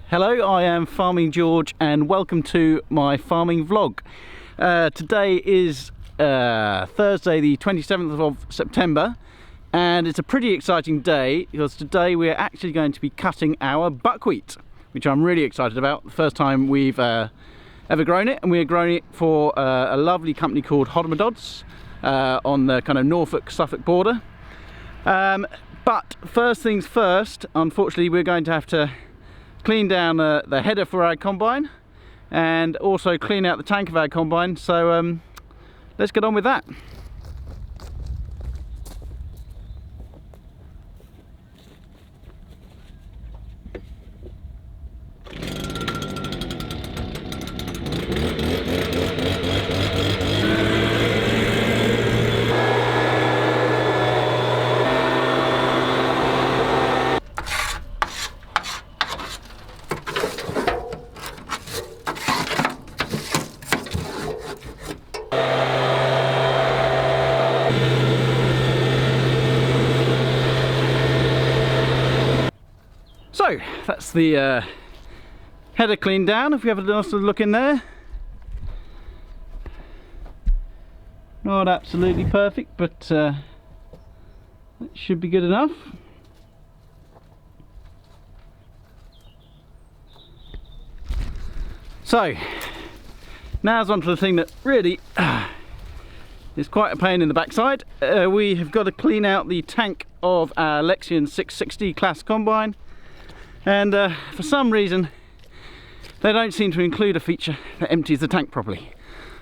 Hello, I am Farming George and welcome to my farming vlog. Today is Thursday the 27th of September and it's a pretty exciting day because today we're actually going to be cutting our buckwheat, which I'm really excited about. The first time we've ever grown it, and we're growing it for a lovely company called Hodmedods on the kind of Norfolk-Suffolk border. But first things first, unfortunately we're going to have to clean down the header for our combine and also clean out the tank of our combine, so let's get on with that. So that's the header cleaned down. If we have a nice look in there, not absolutely perfect, but that should be good enough. So now's on to the thing that really is quite a pain in the backside. We have got to clean out the tank of our Lexion 660 class combine. And for some reason they don't seem to include a feature that empties the tank properly.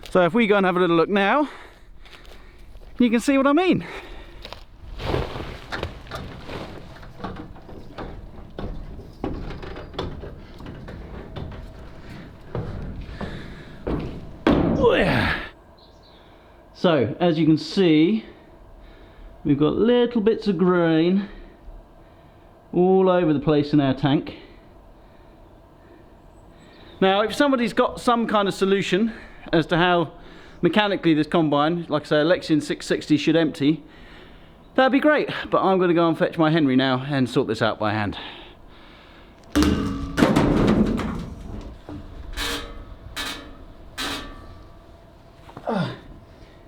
So if we go and have a little look now, you can see what I mean. So as you can see, we've got little bits of grain all over the place in our tank. Now if somebody's got some kind of solution as to how mechanically this combine, like I say, a Lexion 660 should empty, that'd be great, but I'm going to go and fetch my Henry now and sort this out by hand.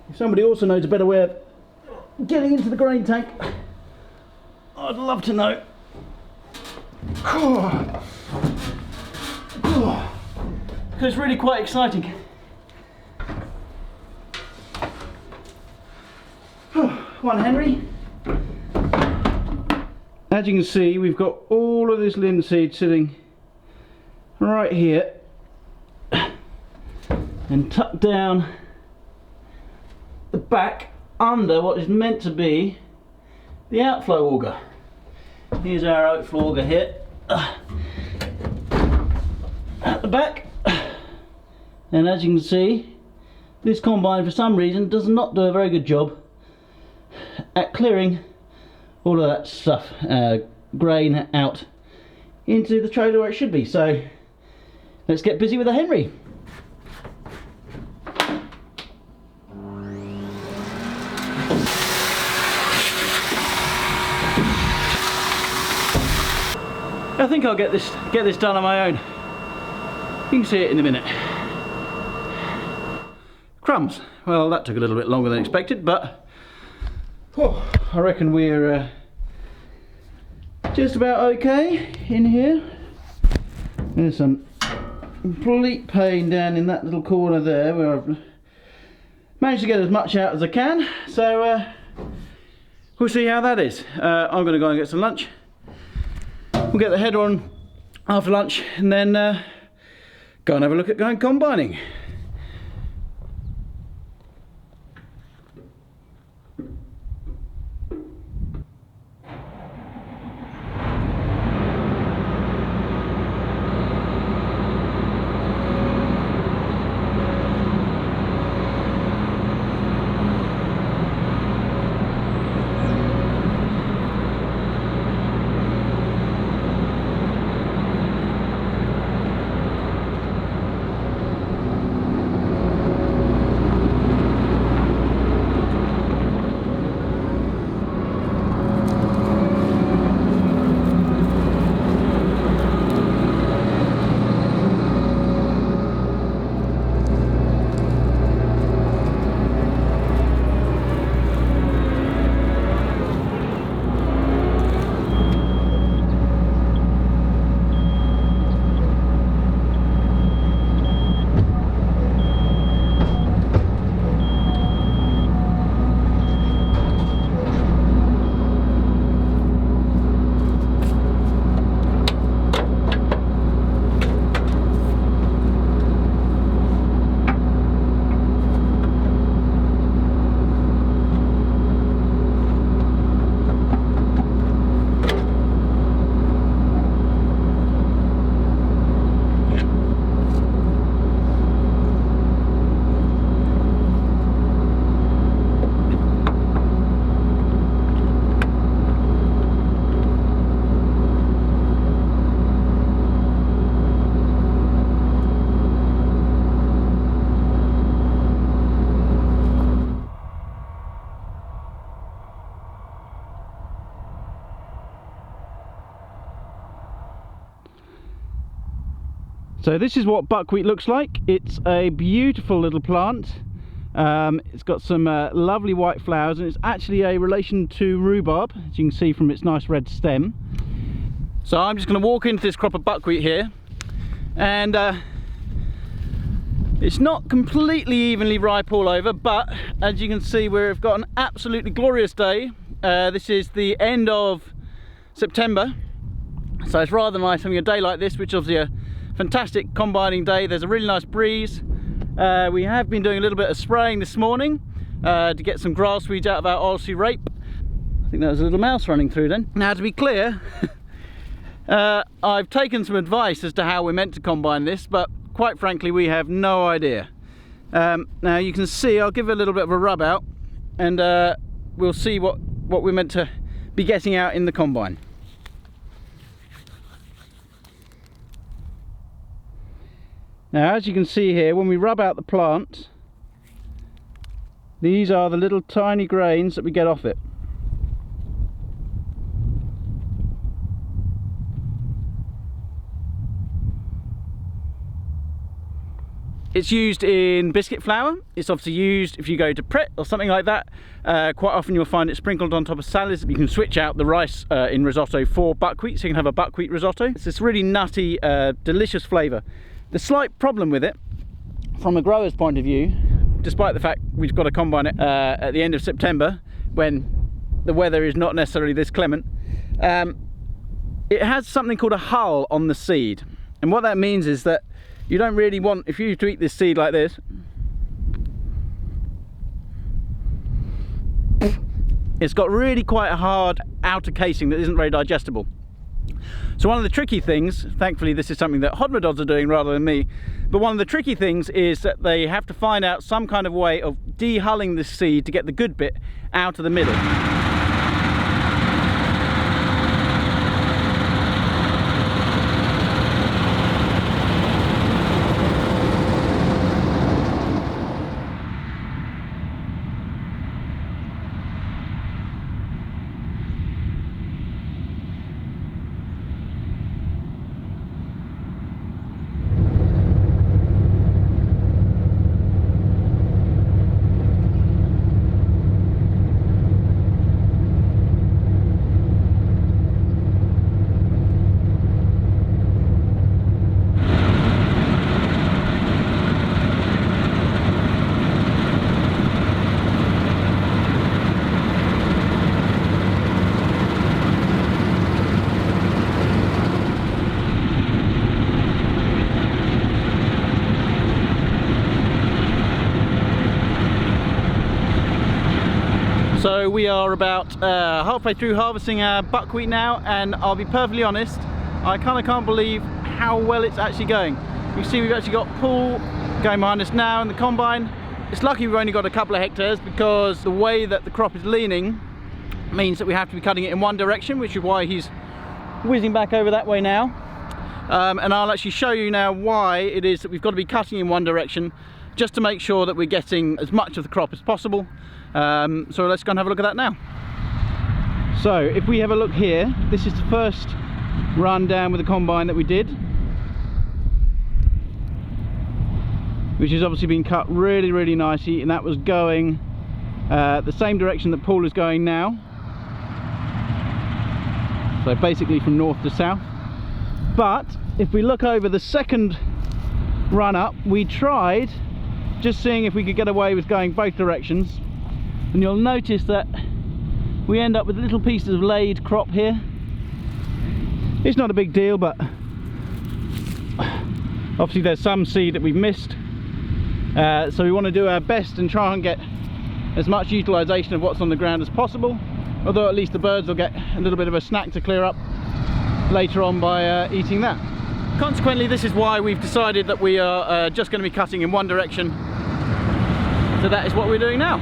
If somebody also knows a better way of getting into the grain tank, I'd love to know. Because it's really quite exciting. One Henry. As you can see, we've got all of this linseed sitting right here and tucked down the back under what is meant to be the outflow auger. Here's our outflow auger here at the back, and as you can see, this combine for some reason does not do a very good job at clearing all of that stuff, grain, out into the trailer where it should be. So let's get busy with the Henry. I think I'll get this done on my own. You can see it in a minute. Crumbs. Well, that took a little bit longer than expected, but I reckon we're just about okay in here. There's some complete pain down in that little corner there where I've managed to get as much out as I can. So we'll see how that is. I'm going to go and get some lunch. We'll get the header on after lunch and then go and have a look at going combining. So this is what buckwheat looks like. It's a beautiful little plant. It's got some lovely white flowers, and it's actually a relation to rhubarb, as you can see from its nice red stem. So I'm just going to walk into this crop of buckwheat here, and it's not completely evenly ripe all over, but as you can see, we've got an absolutely glorious day. This is the end of September, so it's rather nice having a day like this, which is obviously a fantastic combining day. There's a really nice breeze. We have been doing a little bit of spraying this morning to get some grass weeds out of our oilseed rape. I think there was a little mouse running through then. Now, to be clear, I've taken some advice as to how we're meant to combine this, but quite frankly we have no idea. Now you can see, I'll give it a little bit of a rub out, and we'll see what we're meant to be getting out in the combine. Now, as you can see here, when we rub out the plant, these are the little tiny grains that we get off it. It's used in biscuit flour. It's obviously used if you go to Pret or something like that. Quite often you'll find it sprinkled on top of salads. You can switch out the rice in risotto for buckwheat, so you can have a buckwheat risotto. It's this really nutty, delicious flavour. The slight problem with it, from a grower's point of view, despite the fact we've got to combine it at the end of September, when the weather is not necessarily this clement, it has something called a hull on the seed. And what that means is that you don't really want, if you were to eat this seed like this, it's got really quite a hard outer casing that isn't very digestible. So one of the tricky things, thankfully this is something that Hodmedods are doing rather than me, but one of the tricky things is that they have to find out some kind of way of de-hulling this seed to get the good bit out of the middle. So we are about halfway through harvesting our buckwheat now, and I'll be perfectly honest, I kind of can't believe how well it's actually going. You can see we've actually got Paul going behind us now in the combine. It's lucky we've only got a couple of hectares, because the way that the crop is leaning means that we have to be cutting it in one direction, which is why he's whizzing back over that way now. And I'll actually show you now why it is that we've got to be cutting in one direction, just to make sure that we're getting as much of the crop as possible. So let's go and have a look at that now. So if we have a look here, this is the first run down with the combine that we did, which has obviously been cut really nicely, and that was going the same direction that Paul is going now, so basically from north to south. But if we look over the second run up, we tried just seeing if we could get away with going both directions, and you'll notice that we end up with little pieces of laid crop here. It's not a big deal, but obviously there's some seed that we've missed, so we want to do our best and try and get as much utilisation of what's on the ground as possible, although at least the birds will get a little bit of a snack to clear up later on by eating that. Consequently, this is why we've decided that we are just going to be cutting in one direction, so that is what we're doing now.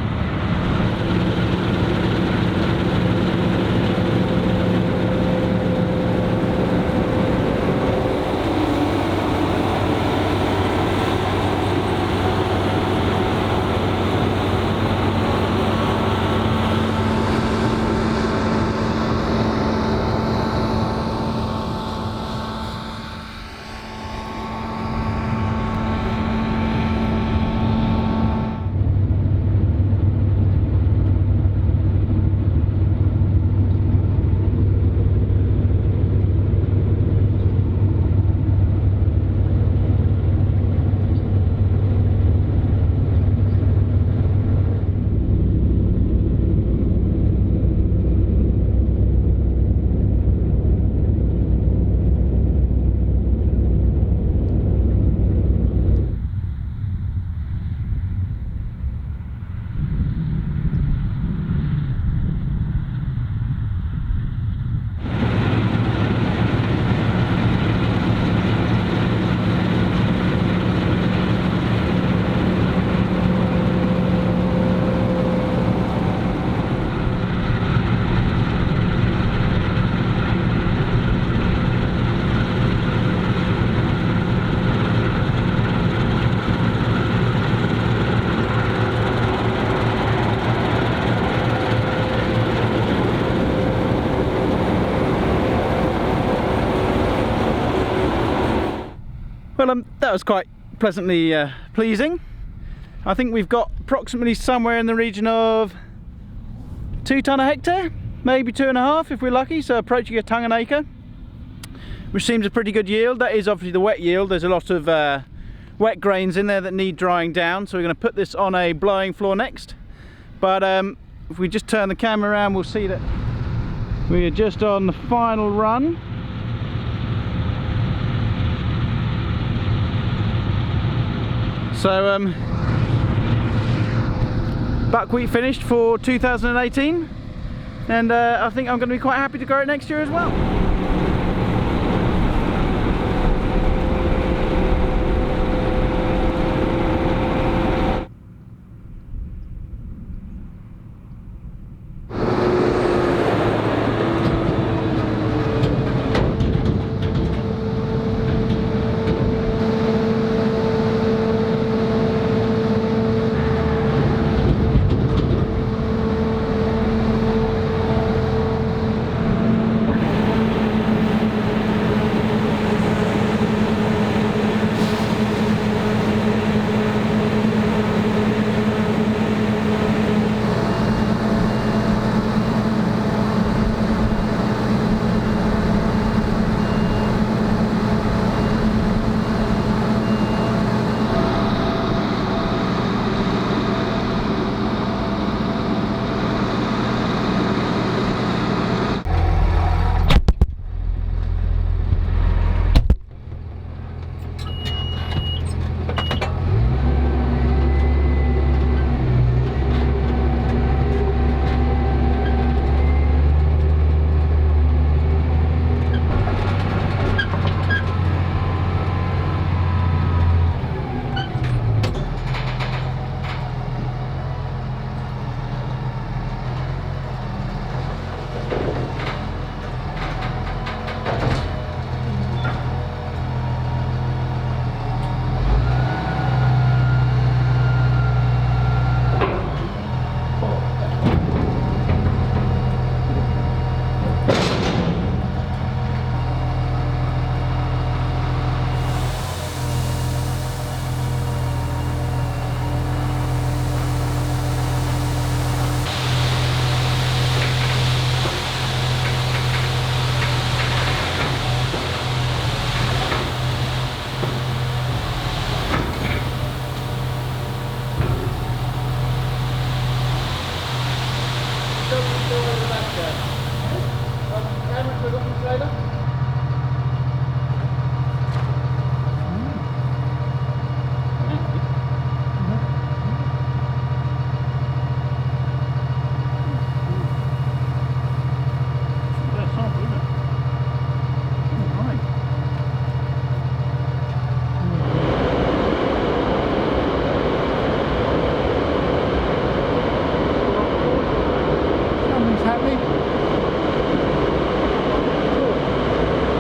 Well, that was quite pleasantly pleasing. I think we've got approximately somewhere in the region of 2 tonne a hectare, maybe 2.5 if we're lucky, so approaching a tonne an acre, which seems a pretty good yield. That is obviously the wet yield. There's a lot of wet grains in there that need drying down, so we're going to put this on a blowing floor next. But if we just turn the camera around, we'll see that we are just on the final run. So buckwheat finished for 2018, and I think I'm going to be quite happy to grow it next year as well.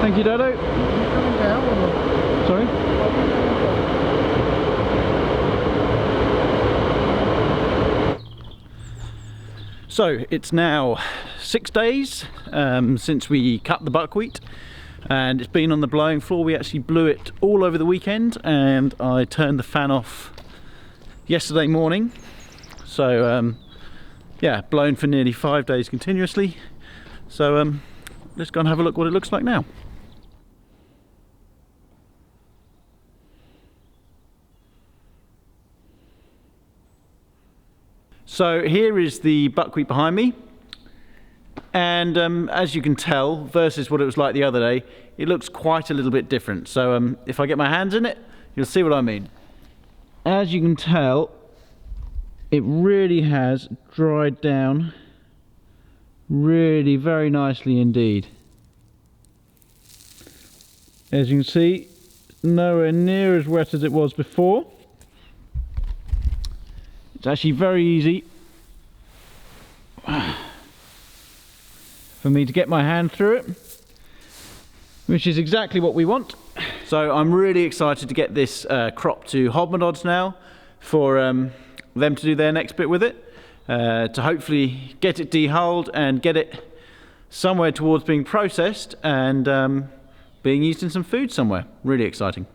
Thank you, Dodo. Sorry? So it's now 6 days since we cut the buckwheat, and it's been on the blowing floor. We actually blew it all over the weekend, and I turned the fan off yesterday morning. So yeah, blown for nearly 5 days continuously. So let's go and have a look what it looks like now. So here is the buckwheat behind me, and as you can tell, versus what it was like the other day, it looks quite a little bit different. So if I get my hands in it, you'll see what I mean. As you can tell, it really has dried down really very nicely indeed. As you can see, nowhere near as wet as it was before. It's actually very easy for me to get my hand through it, which is exactly what we want. So I'm really excited to get this crop to Hodmedods now for them to do their next bit with it, to hopefully get it dehulled and get it somewhere towards being processed and being used in some food somewhere. Really exciting.